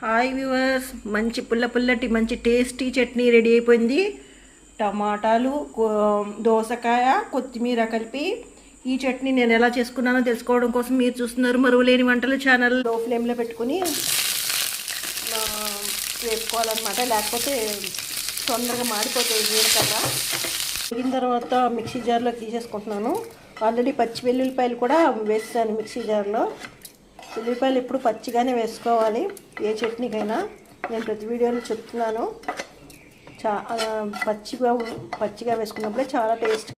Hi viewers, మంచి పుల్లటి మంచి టేస్టీ చట్నీ రెడీ అయిపోయింది. టమాటాలు, దోసకాయ, కొత్తిమీర కలిపి ఈ చట్నీ నేను ఎలా చేసుకున్నానో తెలుసుకోవడం కోసం మీరు చూస్తున్నారు మరువలేని వంటలు ఛానల్. లో ఫ్లేమ్లో పెట్టుకుని వేపుకోవాలన్నమాట, లేకపోతే తొందరగా మాడిపోతాయి జీలకర్ర. వేగిన తర్వాత మిక్సీ జార్లో తీసేసుకుంటున్నాను. ఆల్రెడీ పచ్చి వెల్లుల్లిపాయలు కూడా వేసాను మిక్సీ జార్లో. ఉల్లిపాయలు ఎప్పుడు పచ్చిగానే వేసుకోవాలి ఏ చట్నీకైనా. నేను ప్రతి వీడియోలో చెప్తున్నాను. పచ్చిగా వేసుకున్నప్పుడే చాలా టేస్ట్.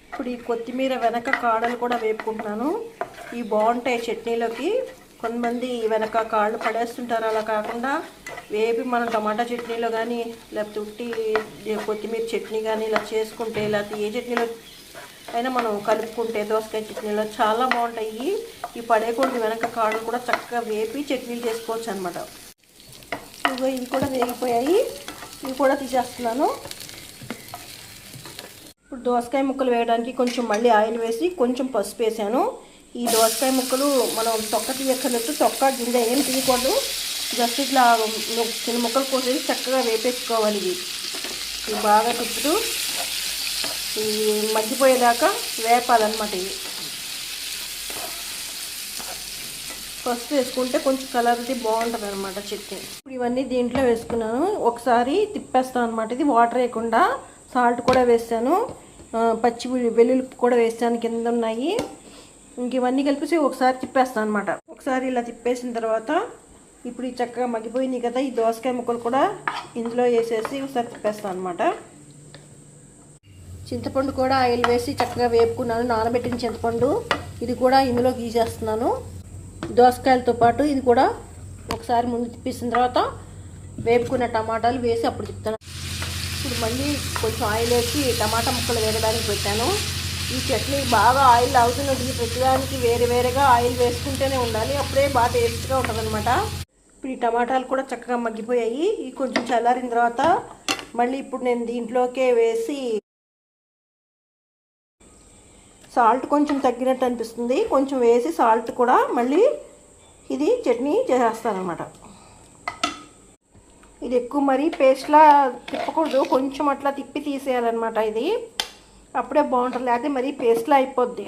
ఇప్పుడు ఈ కొత్తిమీర వెనక కాడలు కూడా వేపుకుంటున్నాను. ఇవి బాగుంటాయి చట్నీలోకి. కొంతమంది వెనక కాళ్ళు పడేస్తుంటారు. అలా కాకుండా వేపి మనం టమాటా చట్నీలో కానీ, లేకపోతే ఉట్టి కొత్తిమీర చట్నీ కానీ ఇలా చేసుకుంటే, లేకపోతే ఏ చట్నీలో అయినా మనం కలుపుకుంటే దోసకాయ చట్నీలో చాలా బాగుంటాయి. ఈ పడేకూడదు, వెనక కాళ్ళు కూడా చక్కగా వేపి చట్నీలు చేసుకోవచ్చు అనమాట. ఇవి కూడా వేగిపోయాయి, ఇవి కూడా తీసేస్తున్నాను. ఇప్పుడు దోసకాయ ముక్కలు వేయడానికి కొంచెం మళ్ళీ ఆయిల్ వేసి కొంచెం పసుపు వేసాను. ఈ దోసకాయ ముక్కలు మనం తొక్క తీయక్కర్లేదు, తొక్క గింజ ఏం తీయకూడదు. జస్ట్ ఇట్లా చిన్న ముక్కలు కోసేసి చక్కగా వేపేసుకోవాలి. ఇవి బాగా తిప్పుతూ ఈ మగ్గిపోయేదాకా వేపాలన్నమాట. ఇవి ఫస్ట్ వేసుకుంటే కొంచెం కలర్ది బాగుంటుంది అనమాట చట్నీ. ఇప్పుడు ఇవన్నీ దీంట్లో వేసుకున్నాను. ఒకసారి తిప్పేస్తాను అనమాట. ఇది వాటర్ వేయకుండా సాల్ట్ కూడా వేసాను, పచ్చి వెల్లుల్లి కూడా వేసాను, కింద ఉన్నాయి. ఇంక ఇవన్నీ కలిపేసి ఒకసారి తిప్పేస్తాను అనమాట. ఒకసారి ఇలా తిప్పేసిన తర్వాత ఇప్పుడు ఈ చక్కగా మగ్గిపోయింది కదా, ఈ దోసకాయ ముక్కలు కూడా ఇందులో వేసేసి ఒకసారి తిప్పేస్తాను అనమాట. చింతపండు కూడా ఆయిల్ వేసి చక్కగా వేపుకున్నాను, నానబెట్టిన చింతపండు. ఇది కూడా ఇందులో గీసేస్తున్నాను. దోసకాయలతో పాటు ఇది కూడా ఒకసారి ముందు తిప్పేసిన తర్వాత వేపుకున్న టమాటాలు వేసి అప్పుడు తిప్పుతాను. ఇప్పుడు మళ్ళీ కొంచెం ఆయిల్ వేసి టమాటా ముక్కలు వేగడానికి పెట్టాను. ఈ చట్నీ బాగా ఆయిల్ అవుతున్నది. ప్రతిదానికి వేరేగా ఆయిల్ వేసుకుంటూనే ఉండాలి, అప్పుడే బాగా టేస్ట్గా ఉంటుంది అనమాట. ఇప్పుడు ఈ టమాటాలు కూడా చక్కగా మగ్గిపోయాయి. ఇవి కొంచెం చల్లారిన తర్వాత మళ్ళీ ఇప్పుడు నేను దీంట్లోకే వేసి సాల్ట్ కొంచెం తగ్గినట్టు అనిపిస్తుంది, కొంచెం వేసి సాల్ట్ కూడా మళ్ళీ ఇది చట్నీ చేసేస్తానమాట. ఇది ఎక్కువ మరీ పేస్ట్లా తిప్పకూడదు, కొంచెం అట్లా తిప్పి తీసేయాలన్నమాట. ఇది అప్పుడే బాగుంటుంది, లేకపోతే మరీ పేస్ట్లా అయిపోద్ది.